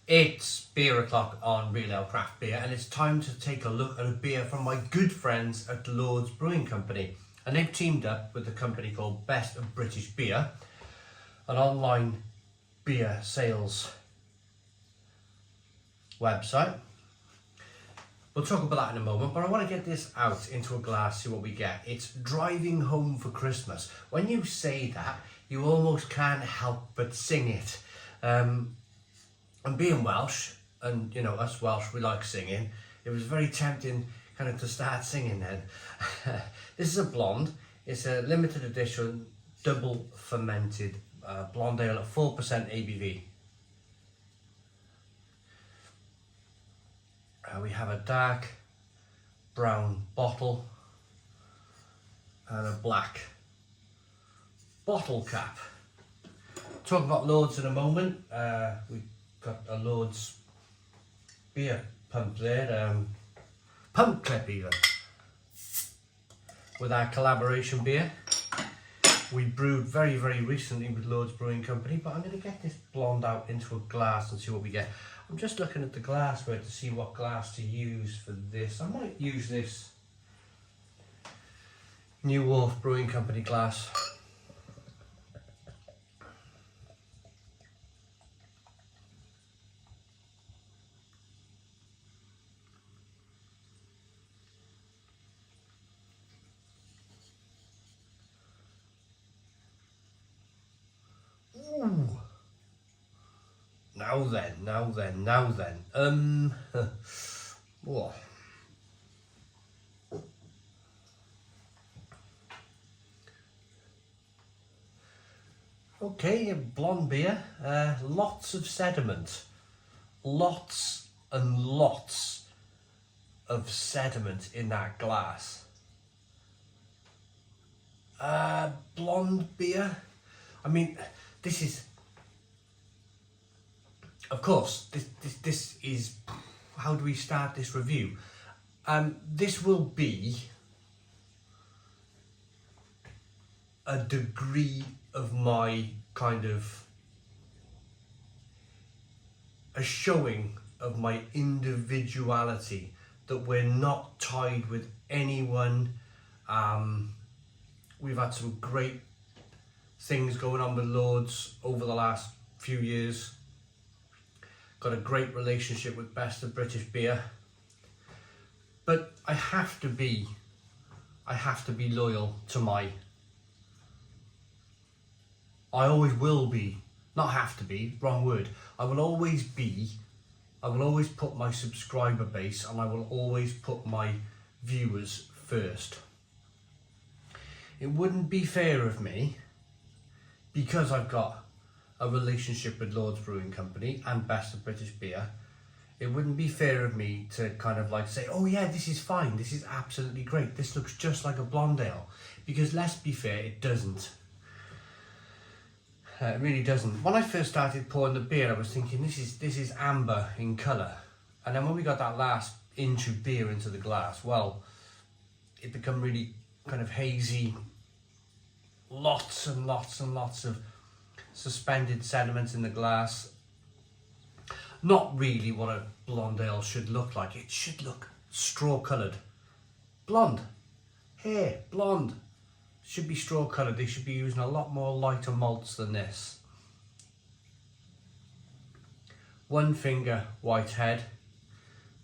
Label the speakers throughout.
Speaker 1: It's beer o'clock on Real Ale Craft Beer, and it's time to take a look at a beer from my good friends at Laer's Brewing Company. And they've teamed up with a company called Best of British Beer, an online beer sales website. We'll talk about that in a moment, but I want to get this out into a glass, see what we get. It's Driving Home for Christmas. When you say that, you almost can't help but sing it. And being Welsh, and you know, us Welsh, we like singing, it was very tempting kind of to start singing then. This is a blonde. It's a limited edition double fermented blonde ale at 4% ABV. We have a dark brown bottle and a black bottle cap. Talk about Laer's in a moment. We've got a Laer's beer pump there, pump clip even, with our collaboration beer. We brewed very recently with Laer's Brewing Company, but I'm going to get this blonde out into a glass and see what we get. I'm just looking at the glassware to see what glass to use for this. I might use this New Wolf Brewing Company glass. Ooh. Now then. Whoa. Okay, blonde beer. Lots of sediment. Lots and lots of sediment in that glass. Blonde beer. I mean, this is, of course, this is, how do we start this review? This will be a degree of my kind of, a showing of my individuality, that we're not tied with anyone. We've had some great things going on with Laer's over the last few years. Got a great relationship with Best of British Beer, but I have to be loyal to I always will be, not have to be, wrong word. I will always put my subscriber base, and I will always put my viewers first. It wouldn't be fair of me, because I've got a relationship with Laer's Brewing Company and Best of British Beer, it wouldn't be fair of me to kind of like say, oh yeah, this is fine, this is absolutely great, this looks just like a blonde ale. Because let's be fair, it doesn't. It really doesn't. When I first started pouring the beer, I was thinking this is amber in colour. And then when we got that last inch of beer into the glass, well, it became really kind of hazy. Lots and lots and lots of suspended sediment in the glass. Not really what a blonde ale should look like. It should look straw coloured. Blonde. Hair, blonde. Should be straw coloured. They should be using a lot more lighter malts than this. One finger white head.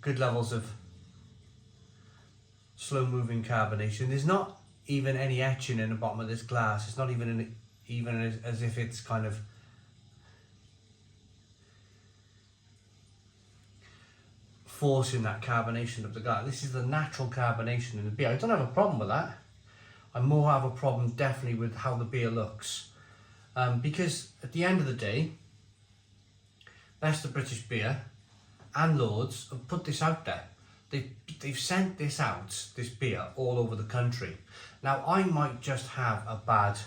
Speaker 1: Good levels of slow moving carbonation. There's not even any etching in the bottom of this glass. It's not even as if it's kind of forcing that carbonation of the glass. This is the natural carbonation in the beer. I don't have a problem with that. I more have a problem definitely with how the beer looks, because at the end of the day, Best of British Beer and Laer's have put this out there. They've sent this out, this beer, all over the country. Now, I might just have a bad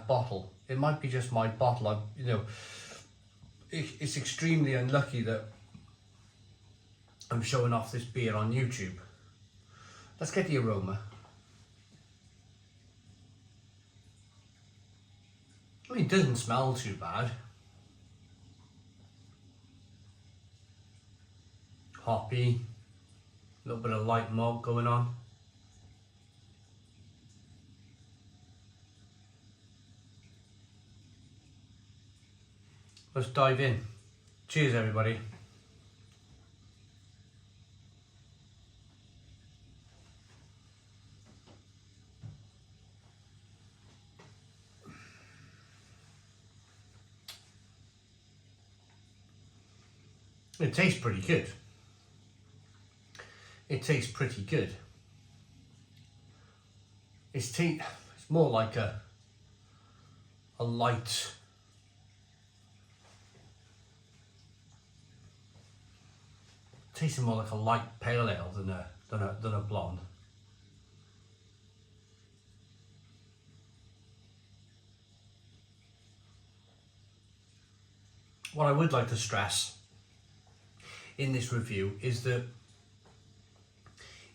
Speaker 1: bottle. It might be just my bottle. It's extremely unlucky that I'm showing off this beer on YouTube. Let's get the aroma. I mean, it doesn't smell too bad. hoppy, a little bit of light malt going on. Let's dive in. Cheers, everybody. It tastes pretty good. It tastes pretty good. It's more like a light, tasting more like a light pale ale than a blonde. What I would like to stress in this review is that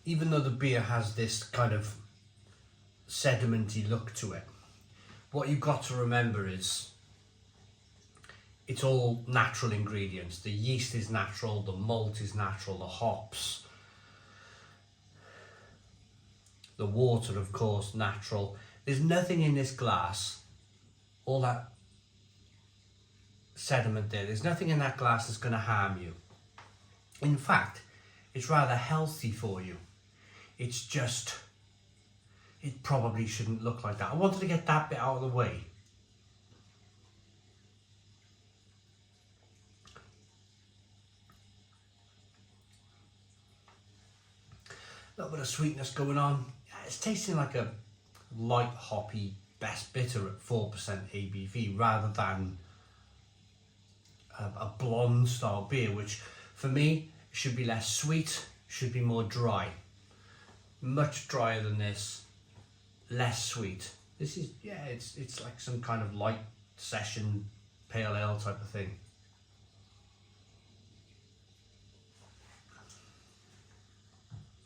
Speaker 1: even though the beer has this kind of sedimenty look to it, what you've got to remember is it's all natural ingredients. The yeast is natural, the malt is natural, the hops, the water, of course, natural. There's nothing in this glass, all that sediment there's nothing in that glass that's going to harm you. In fact, it's rather healthy for you. It's just, it probably shouldn't look like that. I wanted to get that bit out of the way. A little bit of sweetness going on. It's tasting like a light hoppy best bitter at 4% ABV rather than a blonde style beer, which for me should be less sweet, should be more dry. Much drier than this, less sweet. This is, yeah, it's like some kind of light session pale ale type of thing.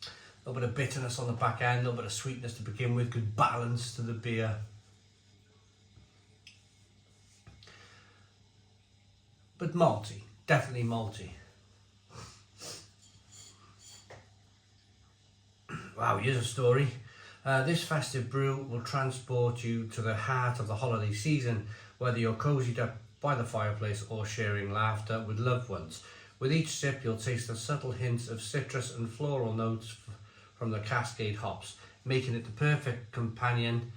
Speaker 1: A little bit of bitterness on the back end, a little bit of sweetness to begin with, good balance to the beer. But malty, definitely malty. Wow, here's a story. This festive brew will transport you to the heart of the holiday season, whether you're cozied up by the fireplace or sharing laughter with loved ones. With each sip, you'll taste the subtle hints of citrus and floral notes from the Cascade hops, making it the perfect companion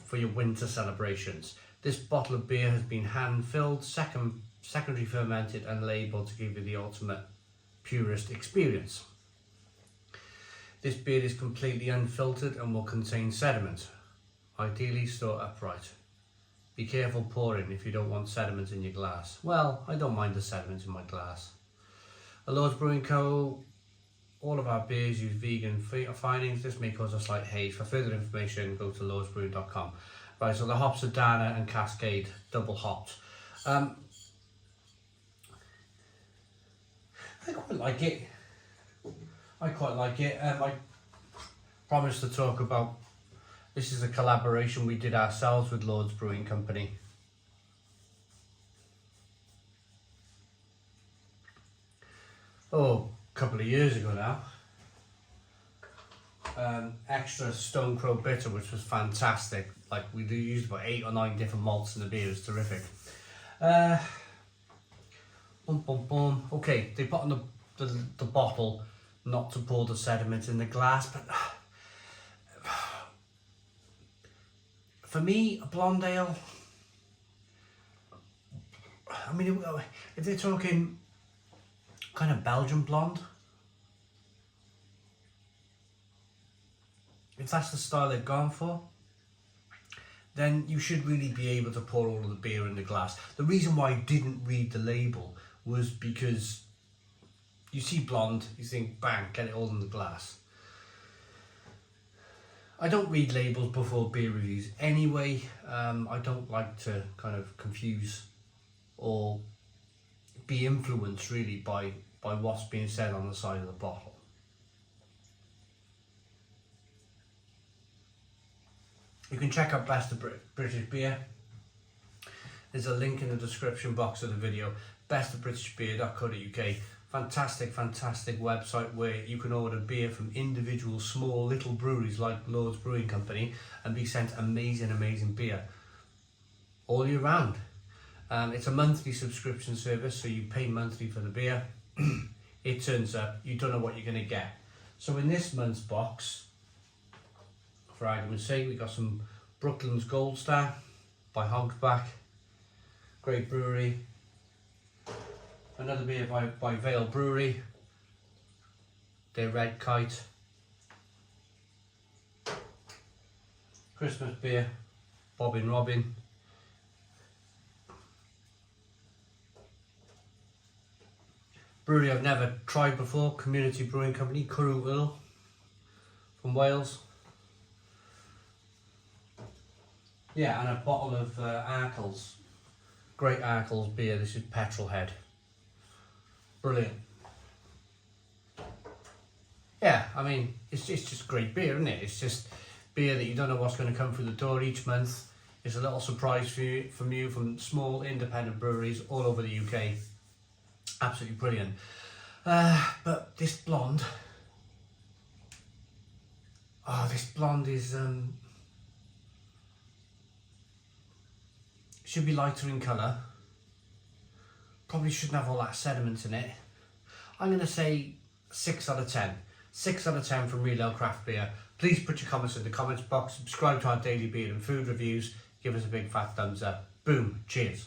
Speaker 1: for your winter celebrations. This bottle of beer has been hand-filled, secondary fermented and labelled to give you the ultimate purist experience. This beer is completely unfiltered and will contain sediment, ideally stored upright. Be careful pouring if you don't want sediment in your glass. Well, I don't mind the sediment in my glass. At Lord's Brewing Co., all of our beers use vegan finings. This may cause a slight haze. For further information, go to lordsbrewing.com. Right, so the hops are Dana and Cascade, double hopped. I quite like it. I promised to talk about, this is a collaboration we did ourselves with Lord's Brewing Company. Oh, a couple of years ago now. Extra Stone Crow Bitter, which was fantastic. Like, we used about 8 or 9 different malts in the beer. It was terrific. Okay, they put on the bottle not to pour the sediment in the glass, but for me, a blonde ale, I mean, if they're talking kind of Belgian blonde, if that's the style they've gone for, then you should really be able to pour all of the beer in the glass. The reason why I didn't read the label was because you see blonde, you think, bang, get it all in the glass. I don't read labels before beer reviews anyway. I don't like to kind of confuse or be influenced really by what's being said on the side of the bottle. You can check out Best of British Beer. There's a link in the description box of the video, bestofbritishbeer.co.uk, fantastic website where you can order beer from individual small little breweries like Laer's Brewing Company and be sent amazing beer all year round. It's a monthly subscription service, so you pay monthly for the beer. It turns up, you don't know what you're going to get. So in this month's box, for argument's sake, we got some Brooklyn's Gold Star by Hogsback, great brewery. Another beer by Vale Brewery, their Red Kite. Christmas beer, Bobbin Robin. Brewery I've never tried before, Community Brewing Company, Cwrw Wl from Wales. Yeah, and a bottle of Arkell's, great Arkell's beer. This is Petrolhead. Brilliant. Yeah, I mean, it's just great beer, isn't it? It's just beer that you don't know what's going to come through the door each month. It's a little surprise for you, from small independent breweries all over the UK. Absolutely brilliant. But this blonde, this blonde is should be lighter in colour. Probably shouldn't have all that sediment in it. I'm going to say 6 out of 10. 6 out of 10 from Real Ale Craft Beer. Please put your comments in the comments box. Subscribe to our daily beer and food reviews. Give us a big fat thumbs up. Boom. Cheers.